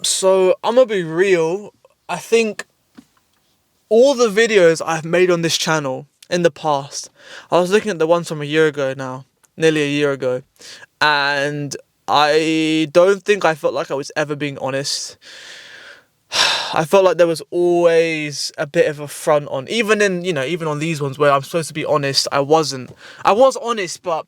So I'm gonna be real. I think all the videos I've made on this channel in the past, I was looking at the ones from a year ago now, nearly a year ago, and I don't think I felt like I was ever being honest. I felt like there was always a bit of a front on, even in, even on these ones where I'm supposed to be honest, I wasn't. I was honest, but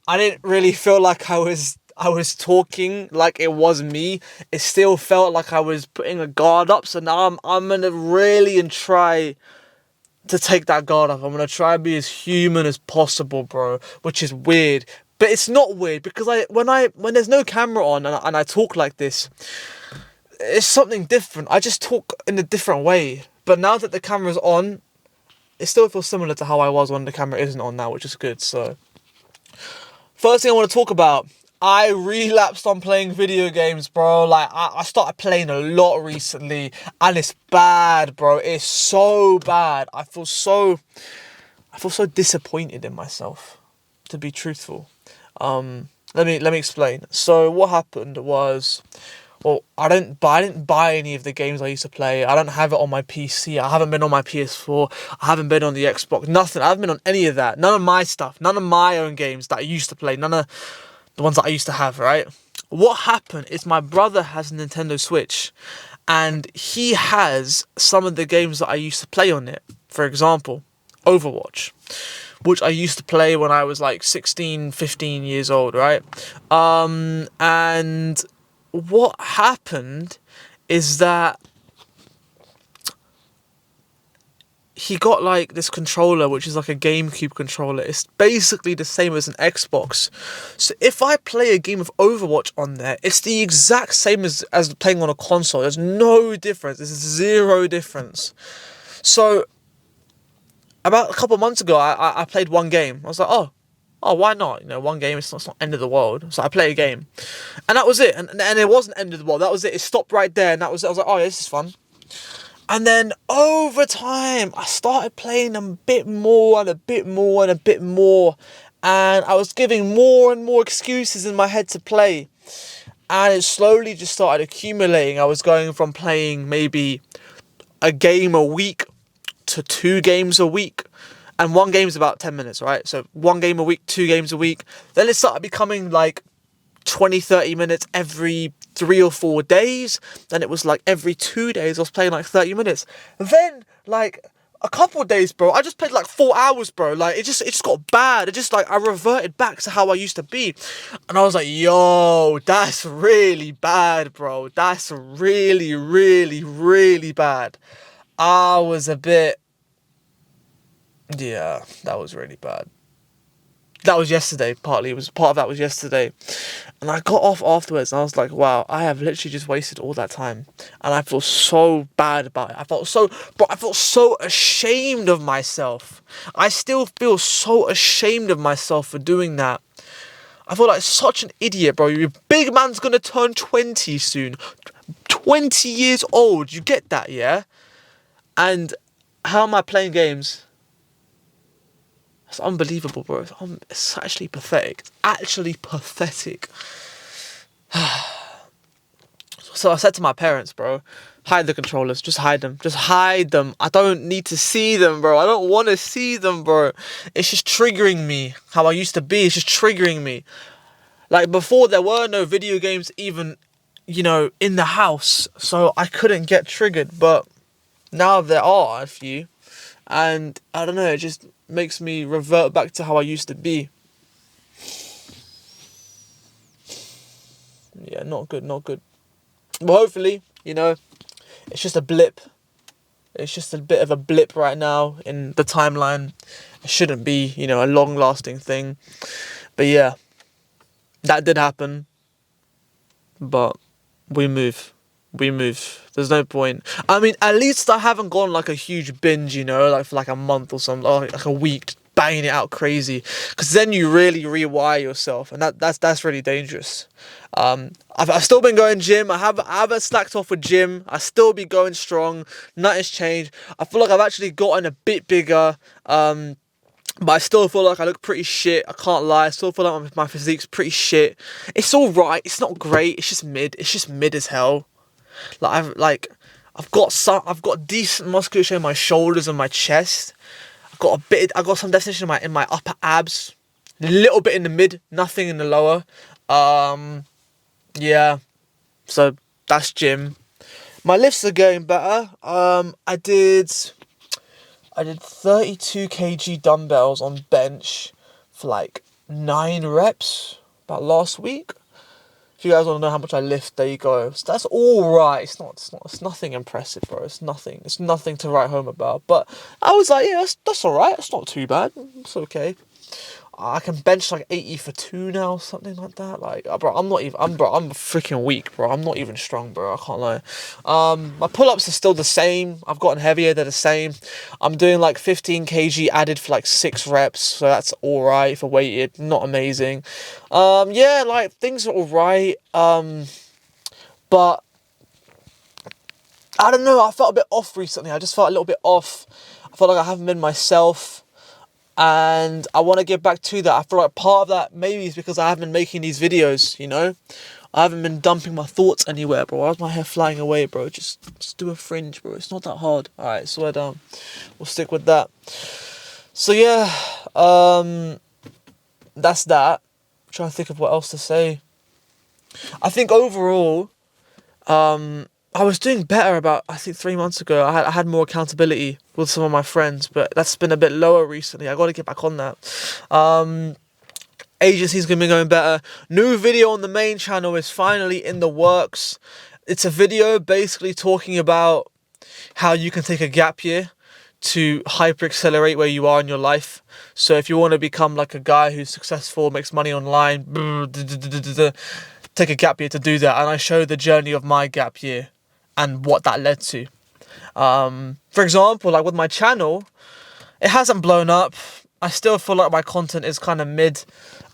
I didn't really feel like I was talking like it was me. It still felt like I was putting a guard up. So now I'm gonna really and try to take that guard off. I'm gonna try and be as human as possible, bro. Which is weird, but it's not weird because when there's no camera on and I talk like this, it's something different. I just talk in a different way. But now that the camera's on, it still feels similar to how I was when the camera isn't on now, which is good. So, first thing I want to talk about, I relapsed on playing video games, bro. Like, I started playing a lot recently, and it's bad, bro. It's so bad. I feel so disappointed in myself, to be truthful. Let me explain. So what happened was, well, I didn't buy any of the games I used to play. I don't have it on my PC. I haven't been on my PS4. I haven't been on the Xbox. Nothing. I haven't been on any of that. None of my stuff. None of my own games that I used to play. None of the ones that I used to have, right? What happened is my brother has a Nintendo Switch, and he has some of the games that I used to play on it. For example, Overwatch, which I used to play when I was like 16, 15 years old, right? And what happened is that he got like this controller, which is like a GameCube controller. It's basically the same as an Xbox. So if I play a game of Overwatch on there, it's the exact same as playing on a console. There's no difference. There's zero difference. So about a couple of months ago, I played one game. I was like, why not? One game, it's not end of the world. So I play a game. And that was it. And it wasn't end of the world. That was it. It stopped right there. And that was it. I was like, oh, yeah, this is fun. And then over time, I started playing a bit more and a bit more and a bit more. And I was giving more and more excuses in my head to play. And it slowly just started accumulating. I was going from playing maybe a game a week to 2 games a week. And one game's about 10 minutes, right? So 1 game a week, 2 games a week. Then it started becoming like 20, 30 minutes every 3 or 4 days. Then it was like every 2 days I was playing like 30 minutes. Then like a couple of days, bro, I just played like 4 hours, bro. Like it just got bad. It just like I reverted back to how I used to be. And I was like, yo, that's really bad, bro. That's really, really, really bad. I was a bit, yeah, that was really bad. That was yesterday, partly. It was part of that was yesterday. And I got off afterwards and I was like, wow, I have literally just wasted all that time. And I feel so bad about it. I felt so ashamed of myself. I still feel so ashamed of myself for doing that. I feel like such an idiot, bro. Your big man's gonna turn 20 soon. 20 years old. You get that, yeah? And how am I playing games? It's unbelievable, bro. It's actually pathetic. It's actually pathetic. So I said to my parents, bro, hide the controllers. Just hide them. Just hide them. I don't need to see them, bro. I don't want to see them, bro. It's just triggering me. How I used to be. It's just triggering me. Like before, there were no video games even, in the house. So I couldn't get triggered. But now there are a few. And I don't know, it just makes me revert back to how I used to be. Yeah, not good, not good. But hopefully, it's just a blip. It's just a bit of a blip right now in the timeline. It shouldn't be, a long-lasting thing. But yeah, that did happen. But we move. There's no point. I mean, at least I haven't gone like a huge binge, like for like a month or something, or like a week, just banging it out crazy. Because then you really rewire yourself, and that's really dangerous. I've still been going gym. I haven't slacked off with gym. I still be going strong. Nothing's changed. I feel like I've actually gotten a bit bigger. But I still feel like I look pretty shit. I can't lie. I still feel like my physique's pretty shit. It's alright. It's not great. It's just mid. It's just mid as hell. I've got decent musculature in my shoulders and my chest. I got some definition in my upper abs, a little bit in the mid, nothing in the lower. Yeah, so that's gym. My lifts are getting better. I did 32 kg dumbbells on bench for like 9 reps about last week. If you guys want to know how much I lift, there you go. So that's all right. It's nothing impressive, bro. It's nothing to write home about. But I was like, yeah, that's all right. It's not too bad. It's okay. I can bench like 80 for 2 now, something like that. Like, bro, I'm freaking weak, bro. I'm not even strong, bro. I can't lie. My pull-ups are still the same. I've gotten heavier. They're the same. I'm doing like 15 kg added for like 6 reps, so that's all right for weighted. Not amazing. Yeah, like things are all right. But I don't know. I felt a bit off recently. I just felt a little bit off. I felt like I haven't been myself. And I want to get back to that. I feel like part of that maybe is because I haven't been making these videos, you know? I haven't been dumping my thoughts anywhere, bro. Why's my hair flying away, bro? Just do a fringe, bro. It's not that hard. Alright, swear down. We'll stick with that. So yeah, that's that. I'm trying to think of what else to say. I think overall, I was doing better about, I think 3 months ago. I had more accountability with some of my friends, but that's been a bit lower recently. I got to get back on that. Agency's gonna be going better. New video on the main channel is finally in the works. It's a video basically talking about how you can take a gap year to hyper accelerate where you are in your life. So if you want to become like a guy who's successful, makes money online, take a gap year to do that. And I show the journey of my gap year and what that led to. For example, like with my channel, it hasn't blown up. I still feel like my content is kind of mid.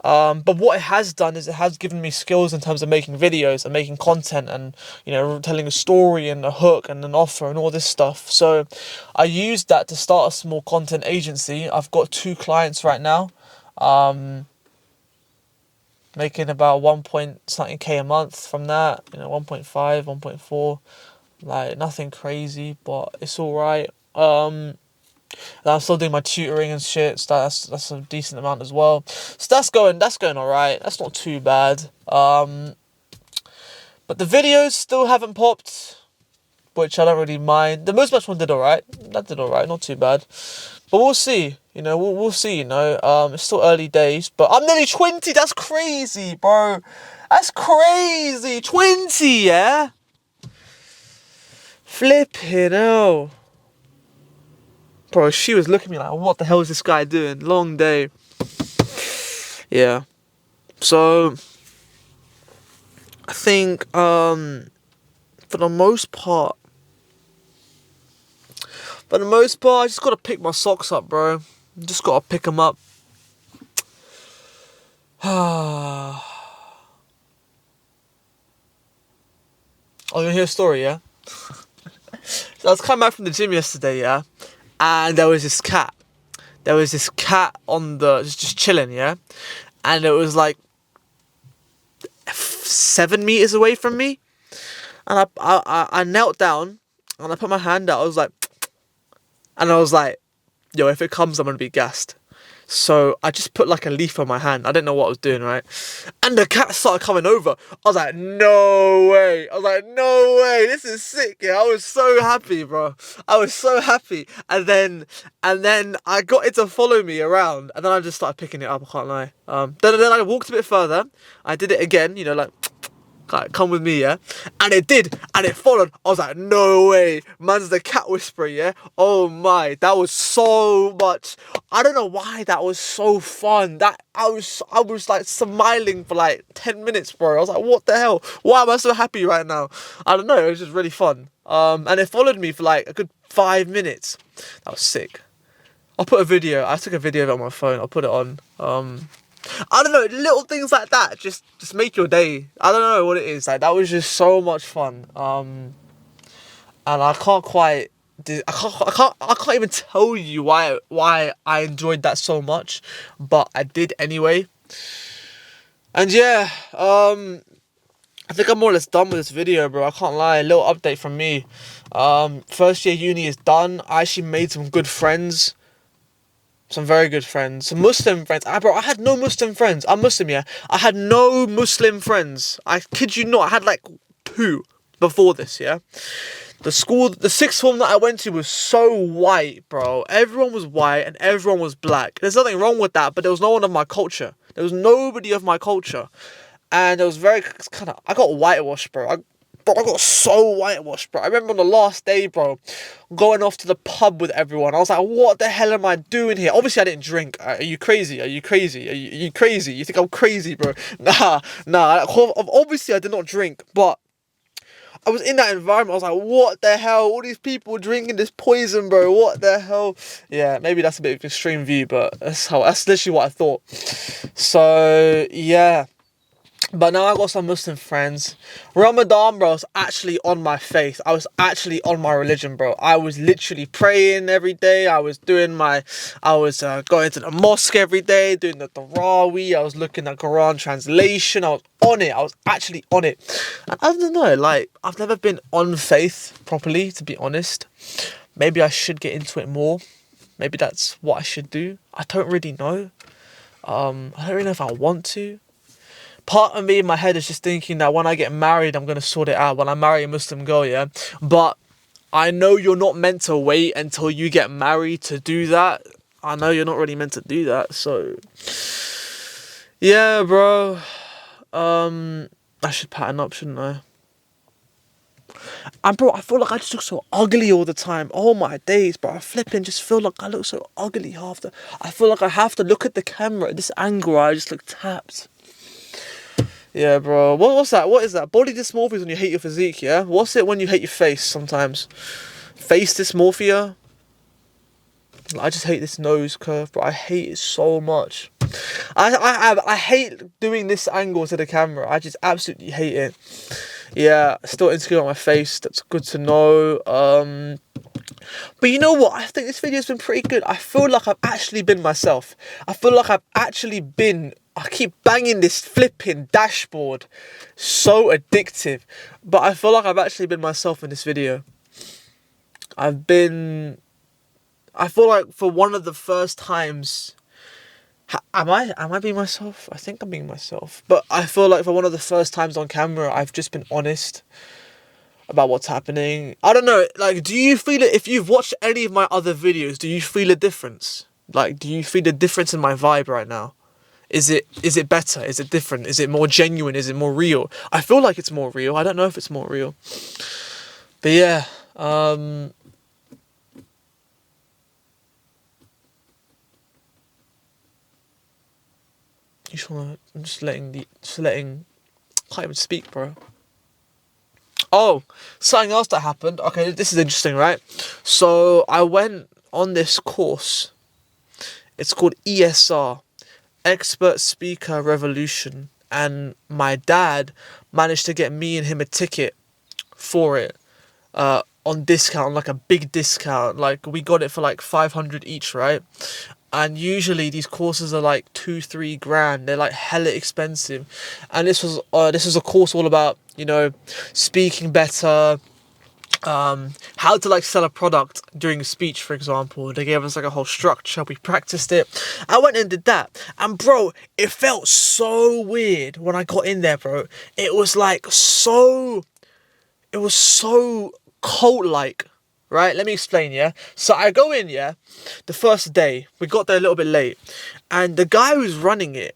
But what it has done is it has given me skills in terms of making videos and making content and, you know, telling a story and a hook and an offer and all this stuff. So I used that to start a small content agency. I've got 2 clients right now. Making about 1 point something K a month from that, you know, 1.5, 1.4, like nothing crazy, but it's all right. And I'm still doing my tutoring and shit, so that's a decent amount as well. So that's going all right. That's not too bad. But the videos still haven't popped, which I don't really mind. The most one did all right. That did all right, not too bad. But we'll see. You know, we'll see. You know, it's still early days, but I'm nearly 20. That's crazy, bro. That's crazy. 20, yeah. Flipping hell. Bro, she was looking at me like, what the hell is this guy doing? Long day. Yeah. So, I think, for the most part, I just gotta pick my socks up, bro. Just gotta pick them up. Oh, you wanna hear a story, yeah? So I was coming back from the gym yesterday, yeah? And there was this cat. On the, just chilling, yeah? And it was like 7 meters away from me. And I knelt down and I put my hand out. I was like, yo, if it comes, I'm gonna be gassed. So I just put like a leaf on my hand. I didn't know what I was doing, right? And the cat started coming over. I was like, no way. This is sick, yeah. I was so happy, bro. I was so happy. And then I got it to follow me around. And then I just started picking it up, I can't lie. Then I walked a bit further. I did it again, you know, like, come with me, yeah? And it did, and it followed. I was like, no way. Man's the cat whisperer, yeah? Oh my, that was so much. I don't know why that was so fun. I was like smiling for like 10 minutes, bro. I was like, what the hell? Why am I so happy right now? I don't know, it was just really fun. And it followed me for like a good 5 minutes. That was sick. I took a video of it on my phone. I'll put it on. I don't know, little things like that just make your day. I don't know what it is. Like, that was just so much fun. And I can't even tell you why I enjoyed that so much, but I did anyway. And yeah, I think I'm more or less done with this video, bro. I can't lie. A little update from me. First year uni is done. I actually made some good friends. Some very good friends. Some Muslim friends. Bro, I had no Muslim friends. I'm Muslim, yeah. I had no Muslim friends. I kid you not. I had like 2 before this, yeah. The sixth form that I went to was so white, bro. Everyone was white and everyone was black. There's nothing wrong with that, but there was no one of my culture. There was nobody of my culture. And it was very I got whitewashed, bro. I got so whitewashed, bro. I remember on the last day, bro, going off to the pub with everyone. I was like, what the hell am I doing here? Obviously, I didn't drink. Are you crazy? Are you crazy? Are you crazy? You think I'm crazy, bro? Nah. Obviously, I did not drink, but I was in that environment. I was like, what the hell? All these people drinking this poison, bro. What the hell? Yeah, maybe that's a bit of an extreme view, but that's literally what I thought. So, yeah. But now I got some Muslim friends. Ramadan, bro, was actually on my faith. I was actually on my religion, bro. I was literally praying every day. I was going to the mosque every day, doing the Tarawih. I was looking at Quran translation. I was on it. I was actually on it. And I don't know, like, I've never been on faith properly, to be honest. Maybe I should get into it more. Maybe that's what I should do. I don't really know. I don't really know if I want to. Part of me in my head is just thinking that when I get married, I'm going to sort it out. When I marry a Muslim girl, yeah. But I know you're not meant to wait until you get married to do that. I know you're not really meant to do that. So, yeah, bro. I should pattern up, shouldn't I? And bro, I feel like I just look so ugly all the time. Oh my days, bro. I flipping just feel like I look so ugly I feel like I have to look at the camera at this angle where I just look tapped. Yeah, bro. What's that? What is that? Body dysmorphia is when you hate your physique, yeah? What's it when you hate your face sometimes? Face dysmorphia? I just hate this nose curve, bro. I hate it so much. I hate doing this angle to the camera. I just absolutely hate it. Yeah, still insecure on my face. That's good to know. But you know what? I think this video's been pretty good. I feel like I've actually been myself. I keep banging this flipping dashboard. So addictive. But I feel like I've actually been myself in this video. I feel like for one of the first times... Am I being myself? I think I'm being myself. But I feel like for one of the first times on camera, I've just been honest about what's happening. I don't know, like, do you feel it? If you've watched any of my other videos, do you feel a difference? Like, do you feel a difference in my vibe right now? Is it better? Is it different? Is it more genuine? Is it more real? I feel like it's more real. I don't know if it's more real. But yeah, I'm just letting, I can't even speak, bro. Oh, something else that happened. Okay, this is interesting, right? So I went on this course. It's called ESR, Expert Speaker Revolution. And my dad managed to get me and him a ticket for it on discount, like a big discount. Like, we got it for like 500 each, right? And usually these courses are like 2-3 grand. They're like hella expensive. And this was a course all about, you know, speaking better, how to like sell a product during a speech, for example. They gave us like a whole structure. We practiced it. I went and did that, and bro, it felt so weird when I got in there, bro. It was so cult-like. Right, let me explain, yeah? So I go in, yeah, the first day. We got there a little bit late. And the guy who's running it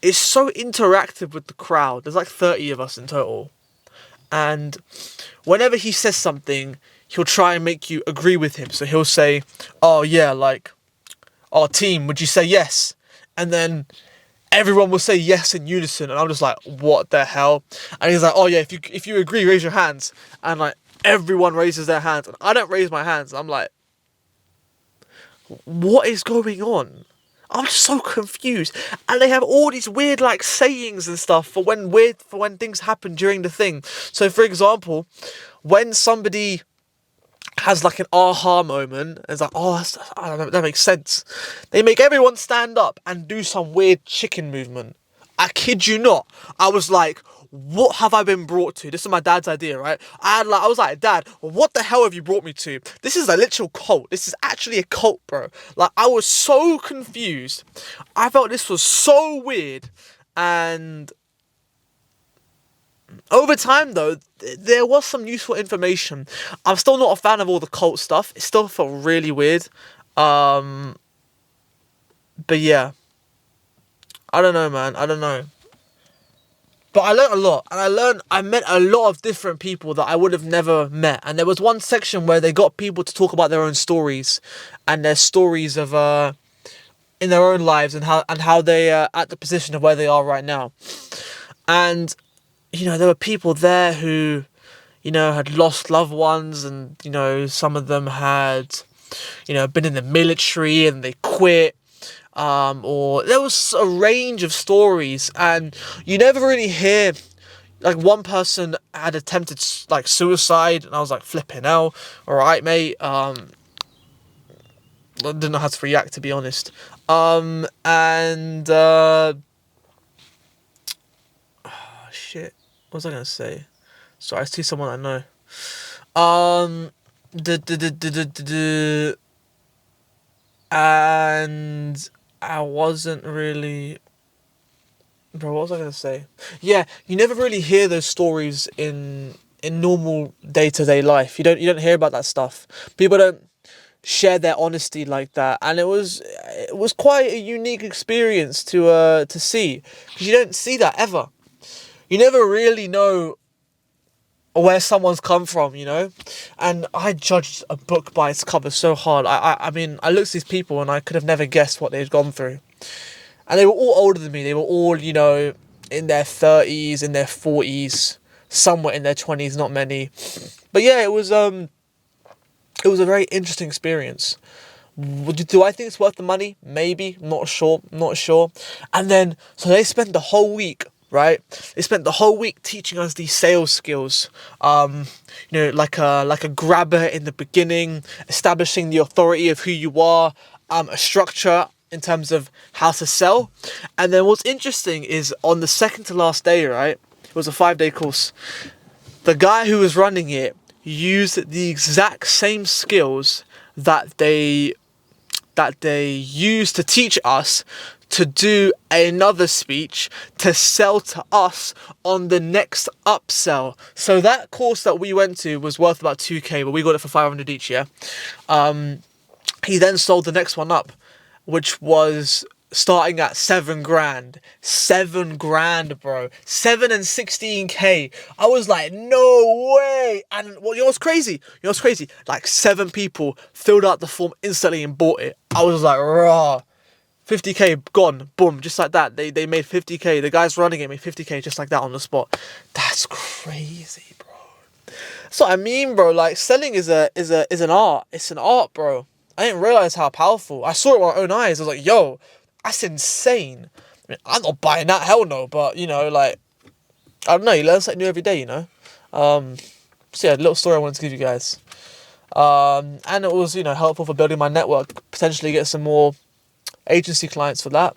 is so interactive with the crowd. There's like 30 of us in total. And whenever he says something, he'll try and make you agree with him. So he'll say, oh yeah, like, oh team, would you say yes? And then everyone will say yes in unison. And I'm just like, what the hell? And he's like, oh yeah, if you agree, raise your hands. And like, everyone raises their hands, and I don't raise my hands. I'm like, what is going on? I'm so confused. And they have all these weird like sayings and stuff for when things happen during the thing. So for example, when somebody has like an aha moment, it's like, oh, I don't know, that makes sense. They make everyone stand up and do some weird chicken movement. I kid you not. I was like, what have I been brought to? This is my dad's idea, right? I was like, Dad, what the hell have you brought me to? This is a literal cult. This is actually a cult, bro. Like, I was so confused. I felt this was so weird. And over time, though, there was some useful information. I'm still not a fan of all the cult stuff. It still felt really weird. But yeah. I don't know, man. I don't know. But I learned a lot. And I met a lot of different people that I would have never met. And there was one section where they got people to talk about their own stories. And their stories of, in their own lives. And how they are at the position of where they are right now. And, you know, there were people there who, you know, had lost loved ones. And, you know, some of them had, you know, been in the military and they quit. Or there was a range of stories, and you never really hear, like, one person had attempted, like, suicide, and I was like, flipping hell, alright, mate. I didn't know how to react, to be honest. Shit, what was I gonna say? Sorry, I see someone I know. And I wasn't really... Bro, what was I going to say? Yeah, you never really hear those stories in normal day-to-day life. You don't hear about that stuff. People don't share their honesty like that. And it was quite a unique experience to see. Because you don't see that ever. You never really know where someone's come from, you know? And I judged a book by its cover so hard. I mean, I looked at these people and I could have never guessed what they'd gone through. And they were all older than me. They were all, you know, in their 30s, in their 40s, somewhere in their 20s, not many. But yeah, it was a very interesting experience. Do I think it's worth the money? Maybe. Not sure. And then, so they spent the whole week, right? They spent the whole week teaching us these sales skills. You know, like a grabber in the beginning, establishing the authority of who you are, a structure in terms of how to sell. And then what's interesting is on the second to last day, right? It was a 5-day course. The guy who was running it used the exact same skills that they used to teach us to do another speech to sell to us on the next upsell. So that course that we went to was worth about 2k, but we got it for 500 each, yeah? He then sold the next one up, which was starting at 7 grand. 7 grand, bro. 7 and 16k. I was like, no way. And well, you know what's crazy? Like 7 people filled out the form instantly and bought it. I was like, raw. 50k gone, boom, just like that. They made 50k. The guys running it made 50k just like that on the spot. That's crazy, bro. So I mean, bro, like selling is an art. It's an art, bro. I didn't realize how powerful. I saw it with my own eyes. I was like, yo, that's insane. I mean, I'm not buying that, hell no. But you know, like, I don't know. You learn something new every day, you know. So yeah, a little story I wanted to give you guys. And it was, you know, helpful for building my network. Potentially get some more agency clients for that,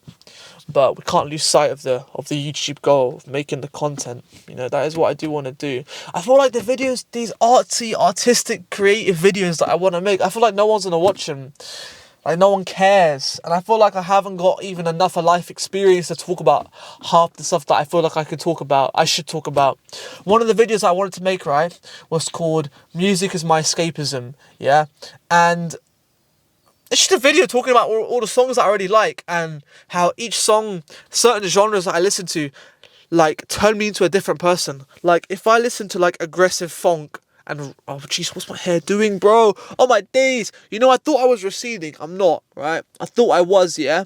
but we can't lose sight of the YouTube goal of making the content. You know, that is what I do want to do. I feel like the videos, these artsy, artistic, creative videos that I want to make, I feel like no one's gonna watch them. Like, no one cares. And I feel like I haven't got even enough of life experience to talk about half the stuff that I feel like I should talk about. One of the videos I wanted to make, right, was called Music is My Escapism, yeah? And it's just a video talking about all the songs that I already like, and how each song, certain genres that I listen to, like, turn me into a different person. Like, if I listen to, like, aggressive funk, and, oh, jeez, what's my hair doing, bro? Oh, my days. You know, I thought I was receding. I'm not, right? I thought I was, yeah?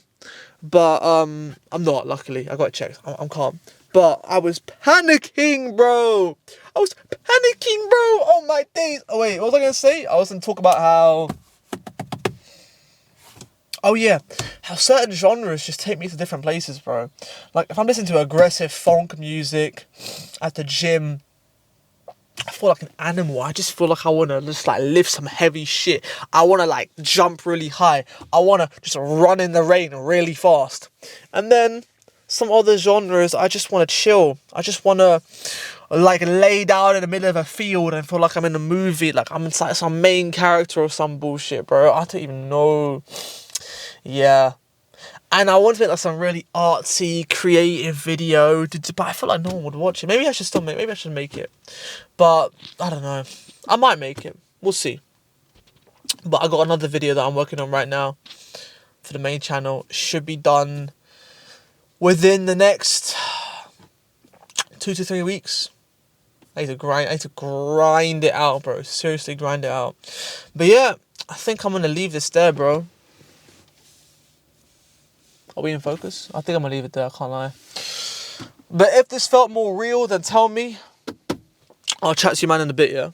But, I'm not, luckily. I got it checked. I'm calm. But I was panicking, bro. Oh, my days. Oh, wait, what was I going to say? I was going to talk about how... Oh yeah, how certain genres just take me to different places, bro. Like, if I'm listening to aggressive funk music at the gym, I feel like an animal. I just feel like I want to just, like, lift some heavy shit. I want to, like, jump really high. I want to just run in the rain really fast. And then some other genres, I just want to chill. I just want to like lay down in the middle of a field and feel like I'm in a movie, like I'm inside some main character or some bullshit, bro. I don't even know. Yeah. And I want to make like some really artsy, creative video, but I feel like no one would watch it. Maybe I should still make. Maybe I should make it, but I don't know. I might make it. We'll see. But I got another video that I'm working on right now for the main channel. Should be done within the next 2 to 3 weeks. I need to grind it out, bro. Seriously, grind it out. But yeah, I think I'm gonna leave this there, bro. Are we in focus? I think I'm gonna leave it there, I can't lie. But if this felt more real, then tell me. I'll chat to you, man, in a bit, yeah?